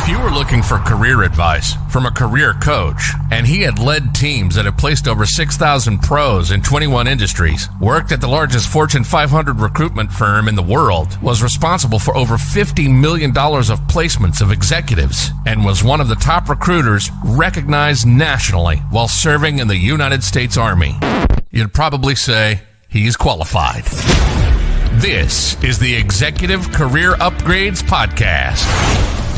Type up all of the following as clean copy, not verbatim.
If you were looking for career advice from a career coach, and he had led teams that have placed over 6,000 pros in 21 industries, worked at the largest Fortune 500 recruitment firm in the world, was responsible for over $50 million of placements of executives, and was one of the top recruiters recognized nationally while serving in the United States Army, you'd probably say he's qualified. This is the Executive Career Upgrades Podcast.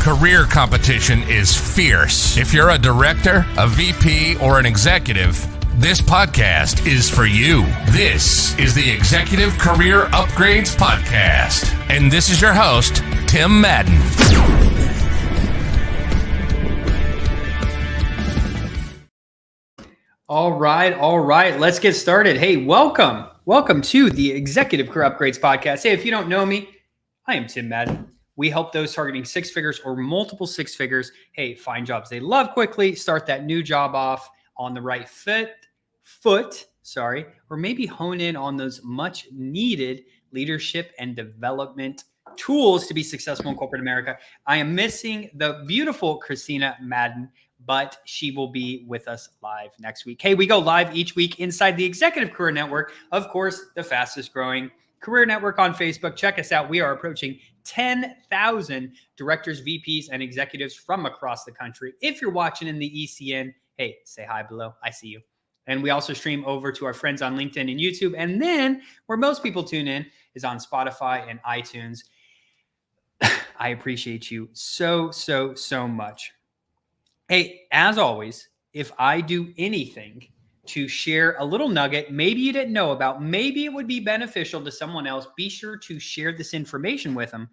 Career competition is fierce. If you're a director, a VP, or an executive, this podcast is for you. This is the Executive Career Upgrades Podcast. And this is your host, Tim Madden. All right. Let's get started. Hey, welcome to the Executive Career Upgrades Podcast. Hey, if you don't know me, I am Tim Madden. We help those targeting six figures or multiple six figures, hey, find jobs they love quickly, start that new job off on the right foot, or maybe hone in on those much needed leadership and development tools to be successful in corporate America. I am missing the beautiful Christina Madden, but she will be with us live next week. Hey, we go live each week inside the Executive Career Network, of course, the fastest growing career network on Facebook. Check us out. We are approaching 10,000 directors, VPs, and executives from across the country. If you're watching in the ECN, hey, say hi below. I see you. And we also stream over to our friends on LinkedIn and YouTube. And then where most people tune in is on Spotify and iTunes. I appreciate you so much. Hey, as always, if I do anything to share a little nugget, maybe you didn't know about, maybe it would be beneficial to someone else, be sure to share this information with them.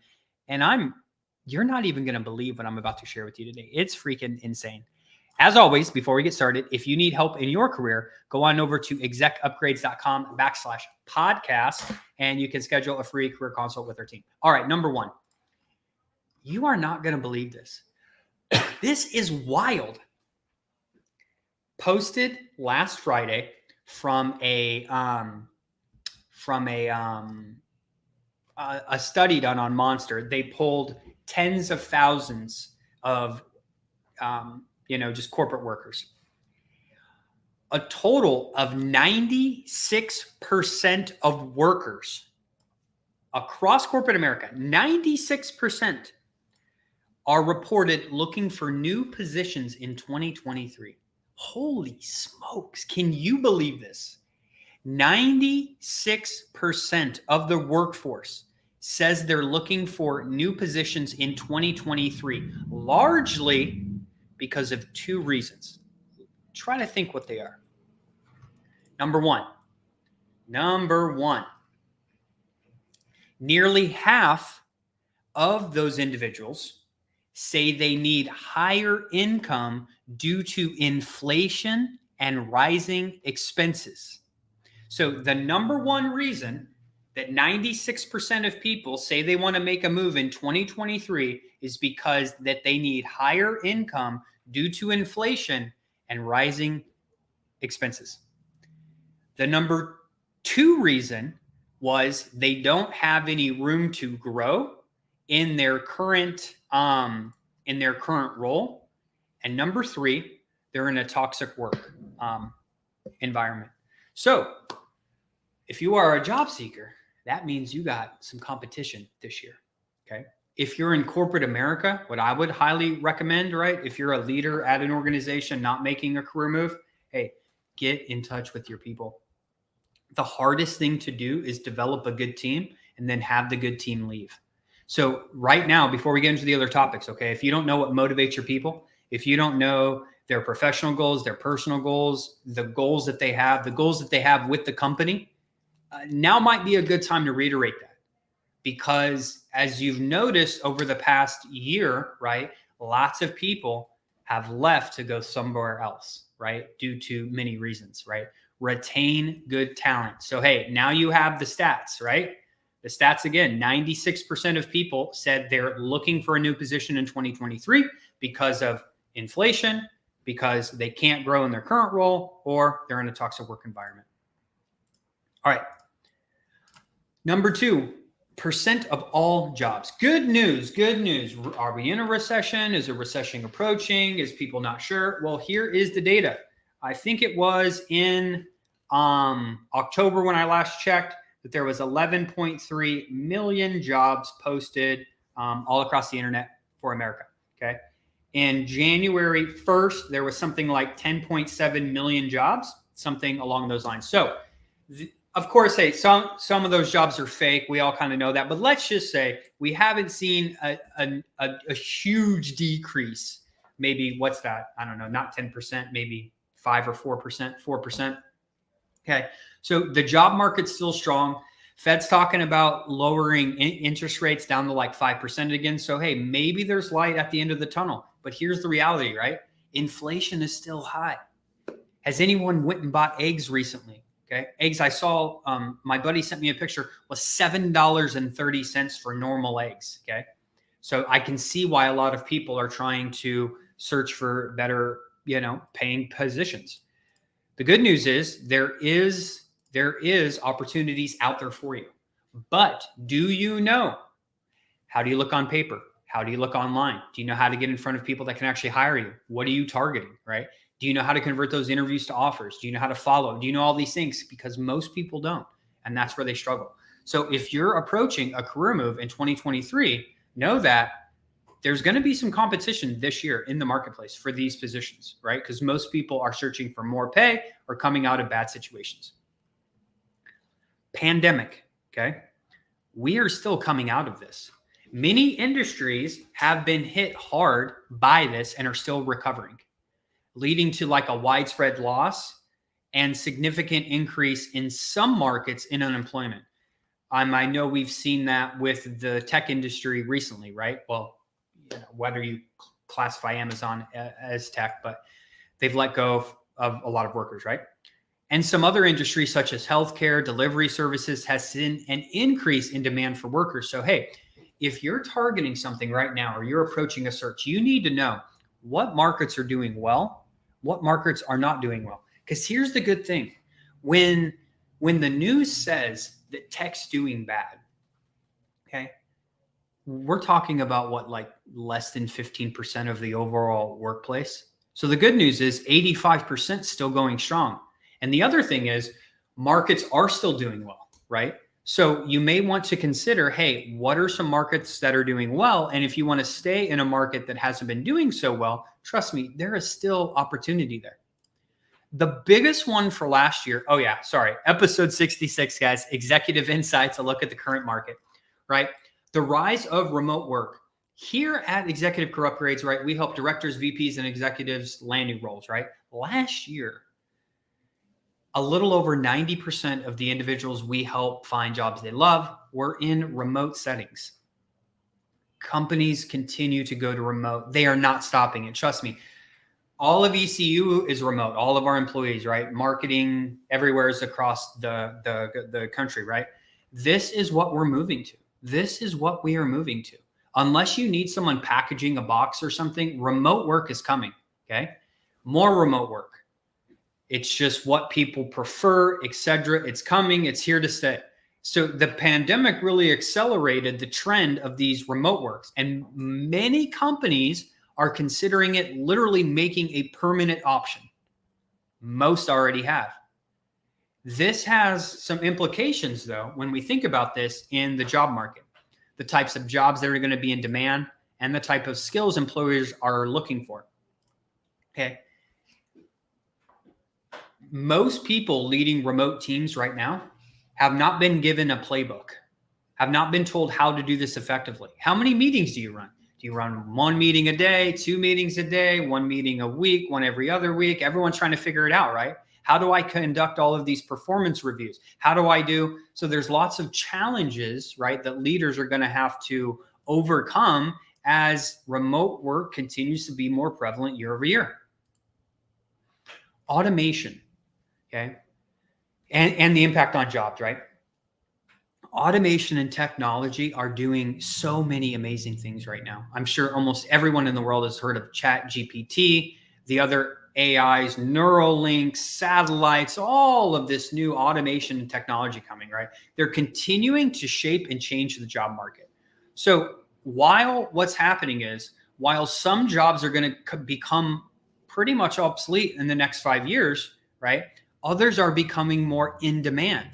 And you're not even going to believe what I'm about to share with you today. It's freaking insane. As always, before we get started, if you need help in your career, go on over to execupgrades.com/podcast, and you can schedule a free career consult with our team. All right, number one, you are not going to believe this. This is wild. Posted last Friday from a study done on Monster. They polled tens of thousands of just corporate workers. A total of 96% of workers across corporate America, 96% are reported looking for new positions in 2023. Holy smokes. Can you believe this? 96% of the workforce says they're looking for new positions in 2023, largely because of two reasons. Try to think what they are. Number one, nearly half of those individuals say they need higher income due to inflation and rising expenses. So the number one reason that 96% of people say they want to make a move in 2023 is because that they need higher income due to inflation and rising expenses. The number two reason was they don't have any room to grow in their current role. And number three, they're in a toxic work environment. So if you are a job seeker, that means you got some competition this year, okay? If you're in corporate America, what I would highly recommend, right? If you're a leader at an organization not making a career move, hey, get in touch with your people. The hardest thing to do is develop a good team and then have the good team leave. So right now, before we get into the other topics, okay, if you don't know what motivates your people, if you don't know their professional goals, their personal goals, the goals that they have with the company, now might be a good time to reiterate that. Because as you've noticed over the past year, right, lots of people have left to go somewhere else, right, due to many reasons, right? Retain good talent. So, hey, now you have the stats, right? The stats again, 96% of people said they're looking for a new position in 2023 because of inflation, because they can't grow in their current role, or they're in a toxic work environment. All right. Number two, percent of all jobs. Good news, good news. Are we in a recession? Is a recession approaching? Is people not sure? Well, here is the data. I think it was in October when I last checked that there was 11.3 million jobs posted all across the internet for America. Okay. In January 1st, there was something like 10.7 million jobs, something along those lines. So, of course, hey, some of those jobs are fake. We all kind of know that. But let's just say we haven't seen a huge decrease. Maybe what's that? I don't know, not 10%, maybe 5 or 4%, 4%. Okay. So the job market's still strong. Fed's talking about lowering interest rates down to like 5% again. So, hey, maybe there's light at the end of the tunnel. But here's the reality, right? Inflation is still high. Has anyone went and bought eggs recently? Okay. Eggs, I saw, my buddy sent me a picture, was $7.30 for normal eggs. Okay. So I can see why a lot of people are trying to search for better, paying positions. The good news is there is opportunities out there for you. But do you know, how do you look on paper? How do you look online? Do you know how to get in front of people that can actually hire you? What are you targeting, right? Do you know how to convert those interviews to offers? Do you know how to follow? Do you know all these things? Because most people don't, and that's where they struggle. So if you're approaching a career move in 2023, know that there's going to be some competition this year in the marketplace for these positions, right? Because most people are searching for more pay or coming out of bad situations. Pandemic, okay? We are still coming out of this. Many industries have been hit hard by this and are still recovering, leading to like a widespread loss and significant increase in some markets in unemployment. I know we've seen that with the tech industry recently, right? Well, whether you classify Amazon as tech, but they've let go of a lot of workers, right? And some other industries such as healthcare, delivery services has seen an increase in demand for workers. So, hey, if you're targeting something right now or you're approaching a search, you need to know what markets are doing well, what markets are not doing well. Because here's the good thing. When the news says that tech's doing bad, okay, we're talking about what, like less than 15% of the overall workplace. So the good news is 85% still going strong. And the other thing is markets are still doing well, right? So you may want to consider, hey, what are some markets that are doing well? And if you want to stay in a market that hasn't been doing so well, trust me, there is still opportunity there. The biggest one for last year, episode 66, guys, Executive Insights, a look at the current market, right? The rise of remote work. Here at Executive Career Upgrades, right, we help directors, VPs, and executives land new roles, right? Last year, a little over 90% of the individuals we help find jobs they love were in remote settings. Companies continue to go to remote. They are not stopping it. Trust me. All of ECU is remote. All of our employees, right? Marketing everywhere is across the country, right? This is what we're moving to. This is what we are moving to. Unless you need someone packaging a box or something, remote work is coming, okay? More remote work. It's just what people prefer, etc. It's coming. It's here to stay. So the pandemic really accelerated the trend of these remote works. And many companies are considering it literally making a permanent option. Most already have. This has some implications, though, when we think about this in the job market. The types of jobs that are going to be in demand and the type of skills employers are looking for. Okay. Most people leading remote teams right now have not been given a playbook, have not been told how to do this effectively. How many meetings do you run? Do you run one meeting a day, 2 meetings a day, 1 meeting a week, 1 every other week? Everyone's trying to figure it out, right? How do I conduct all of these performance reviews? How do I do? So there's lots of challenges, right, that leaders are going to have to overcome as remote work continues to be more prevalent year over year. Automation, okay, and the impact on jobs, right? Automation and technology are doing so many amazing things right now. I'm sure almost everyone in the world has heard of ChatGPT, the other AIs, neural links, satellites, all of this new automation and technology coming, right? They're continuing to shape and change the job market. So while what's happening is, while some jobs are going to become pretty much obsolete in the next 5 years, right? Others are becoming more in demand.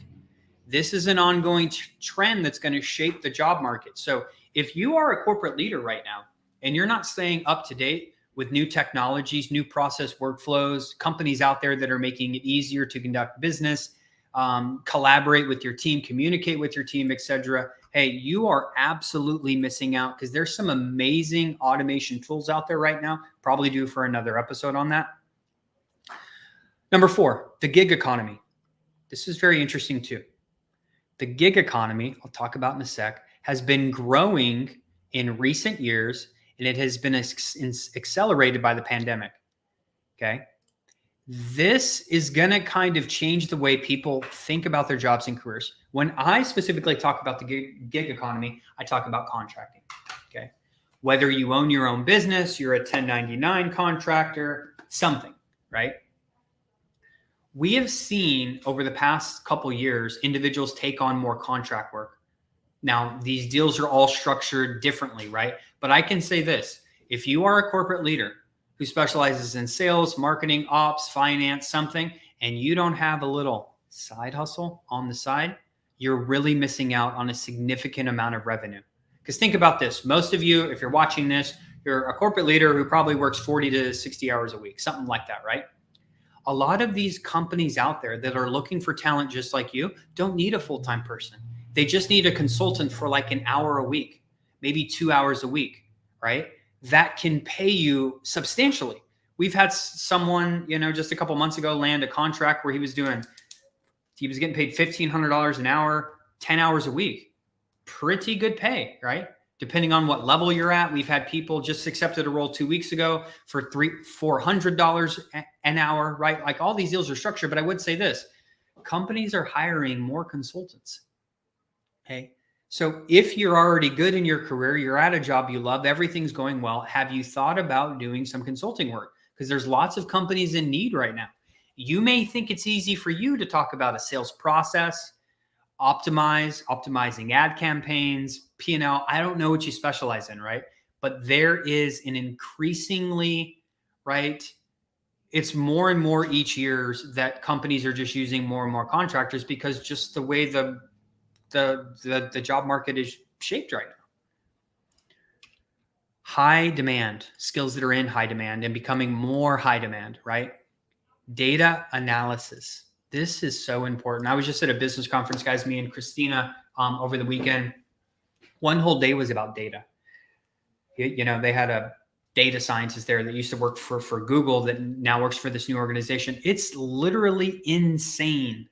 This is an ongoing trend that's going to shape the job market. So if you are a corporate leader right now and you're not staying up to date with new technologies, new process workflows, companies out there that are making it easier to conduct business, collaborate with your team, communicate with your team, etc. Hey, you are absolutely missing out, because there's some amazing automation tools out there right now. Probably due for another episode on that. Number 4, the gig economy. This is very interesting too. The gig economy, I'll talk about in a sec, has been growing in recent years, and it has been accelerated by the pandemic. Okay. This is going to kind of change the way people think about their jobs and careers. When I specifically talk about the gig economy, I talk about contracting. Okay. Whether you own your own business, you're a 1099 contractor, something, right? We have seen over the past couple of years, individuals take on more contract work. Now, these deals are all structured differently, right? But I can say this: if you are a corporate leader who specializes in sales, marketing, ops, finance, something, and you don't have a little side hustle on the side, you're really missing out on a significant amount of revenue. Because think about this. Most of you, if you're watching this, you're a corporate leader who probably works 40 to 60 hours a week, something like that, right? A lot of these companies out there that are looking for talent just like you don't need a full-time person. They just need a consultant for like an hour a week, maybe 2 hours a week, right? That can pay you substantially. We've had someone, just a couple months ago land a contract where he was getting paid $1,500 an hour, 10 hours a week. Pretty good pay, right? Depending on what level you're at. We've had people just accepted a role 2 weeks ago for $400 an hour, right? Like, all these deals are structured, but I would say this: companies are hiring more consultants. Okay. So if you're already good in your career, you're at a job you love, everything's going well, have you thought about doing some consulting work? Because there's lots of companies in need right now. You may think it's easy for you to talk about a sales process, optimizing ad campaigns, P&L. I don't know what you specialize in, right? But there is an increasingly, right? It's more and more each year that companies are just using more and more contractors, because just the way the job market is shaped right now. High demand, skills that are in high demand and becoming more high demand, right? Data analysis. This is so important. I was just at a business conference, guys, me and Christina, over the weekend. One whole day was about data. They had a data scientist there that used to work for Google that now works for this new organization. It's literally insane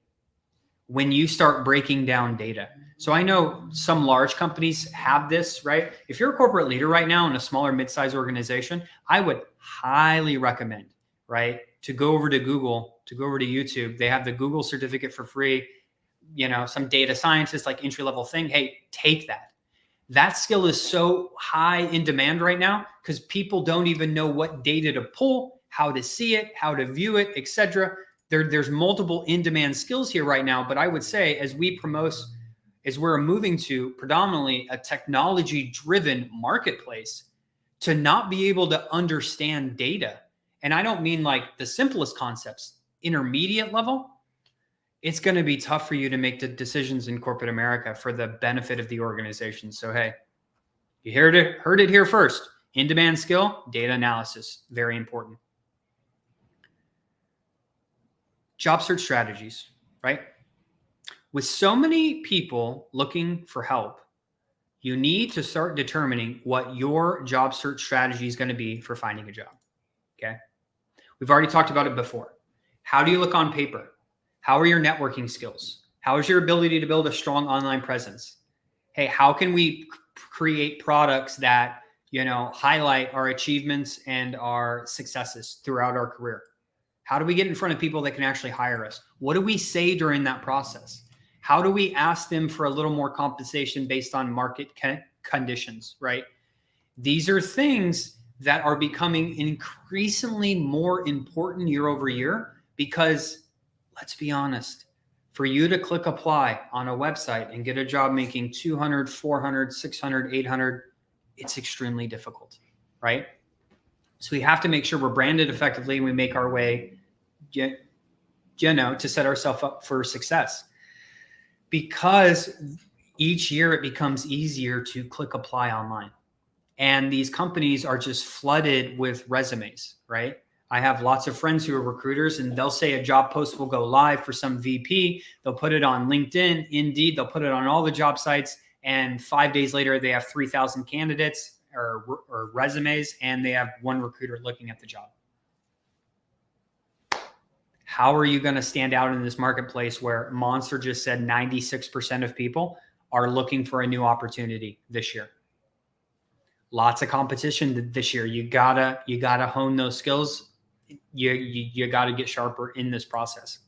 when you start breaking down data. So I know some large companies have this, right? If you're a corporate leader right now in a smaller mid-sized organization, I would highly recommend, right, to go over to Google, to go over to YouTube. They have the Google certificate for free. Some data scientist, like entry-level thing. Hey, take that. That skill is so high in demand right now because people don't even know what data to pull, how to see it, how to view it, etc. There's multiple in-demand skills here right now. But I would say, as we're moving to predominantly a technology-driven marketplace, to not be able to understand data, and I don't mean like the simplest concepts, intermediate level, it's going to be tough for you to make the decisions in corporate America for the benefit of the organization. So, hey, you heard it here first. In-demand skill, data analysis, very important. Job search strategies, right? With so many people looking for help, you need to start determining what your job search strategy is going to be for finding a job. Okay. We've already talked about it before. How do you look on paper? How are your networking skills? How is your ability to build a strong online presence? Hey, how can we create products that, highlight our achievements and our successes throughout our career? How do we get in front of people that can actually hire us? What do we say during that process? How do we ask them for a little more compensation based on market conditions, right? These are things that are becoming increasingly more important year over year because, let's be honest, for you to click apply on a website and get a job making 200, 400, 600, 800, it's extremely difficult, right? So we have to make sure we're branded effectively and we make our way, to set ourselves up for success. Because each year it becomes easier to click apply online. And these companies are just flooded with resumes, right? I have lots of friends who are recruiters, and they'll say a job post will go live for some VP. They'll put it on LinkedIn, Indeed, they'll put it on all the job sites. And 5 days later, they have 3,000 candidates or resumes, and they have one recruiter looking at the job. How are you going to stand out in this marketplace where Monster just said 96% of people are looking for a new opportunity this year? Lots of competition this year. You gotta hone those skills. You gotta get sharper in this process.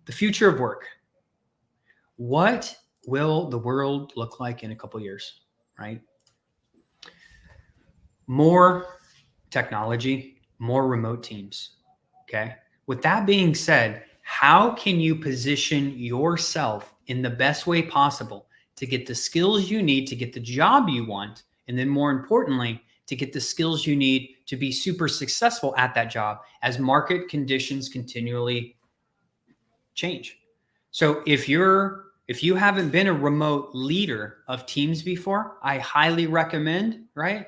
The future of work. What will the world look like in a couple of years, right? More technology, more remote teams, okay? With that being said, how can you position yourself in the best way possible to get the skills you need to get the job you want, and then more importantly, to get the skills you need to be super successful at that job as market conditions continually change? So if you haven't been a remote leader of teams before, I highly recommend, right?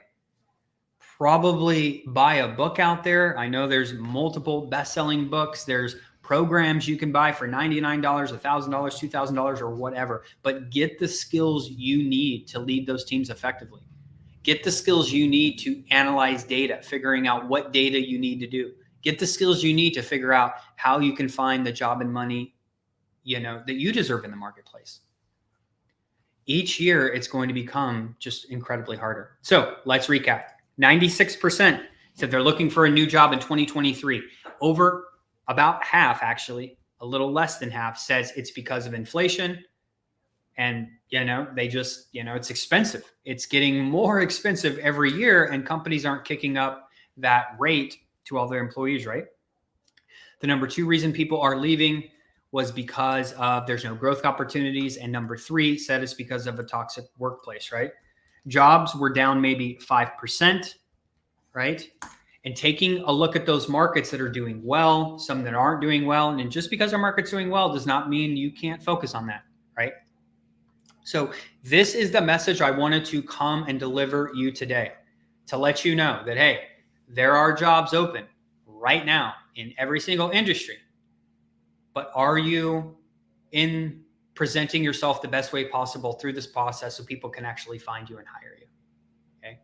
Probably buy a book out there. I know there's multiple best-selling books. There's programs you can buy for $99, $1,000, $2,000, or whatever, but get the skills you need to lead those teams effectively. Get the skills you need to analyze data, figuring out what data you need to do. Get the skills you need to figure out how you can find the job and money, that you deserve in the marketplace. Each year, it's going to become just incredibly harder. So let's recap. 96% said they're looking for a new job in 2023. Over about half, actually, a little less than half, says it's because of inflation. And, they just, it's expensive. It's getting more expensive every year, and companies aren't kicking up that rate to all their employees, right? The number 2 reason people are leaving was because of there's no growth opportunities. And number 3 said it's because of a toxic workplace, right? Jobs were down maybe 5%, right? And taking a look at those markets that are doing well, some that aren't doing well. And just because our market's doing well does not mean you can't focus on that, right? So this is the message I wanted to come and deliver you today, to let you know that, hey, there are jobs open right now in every single industry. But are you in presenting yourself the best way possible through this process so people can actually find you and hire you? Okay.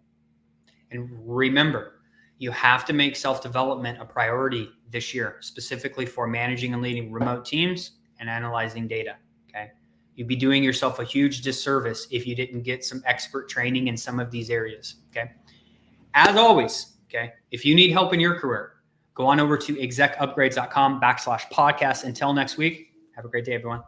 And remember, you have to make self-development a priority this year, specifically for managing and leading remote teams and analyzing data. Okay. You'd be doing yourself a huge disservice if you didn't get some expert training in some of these areas. Okay. As always, okay, if you need help in your career, go on over to execupgrades.com/podcast. Until next week, have a great day, everyone.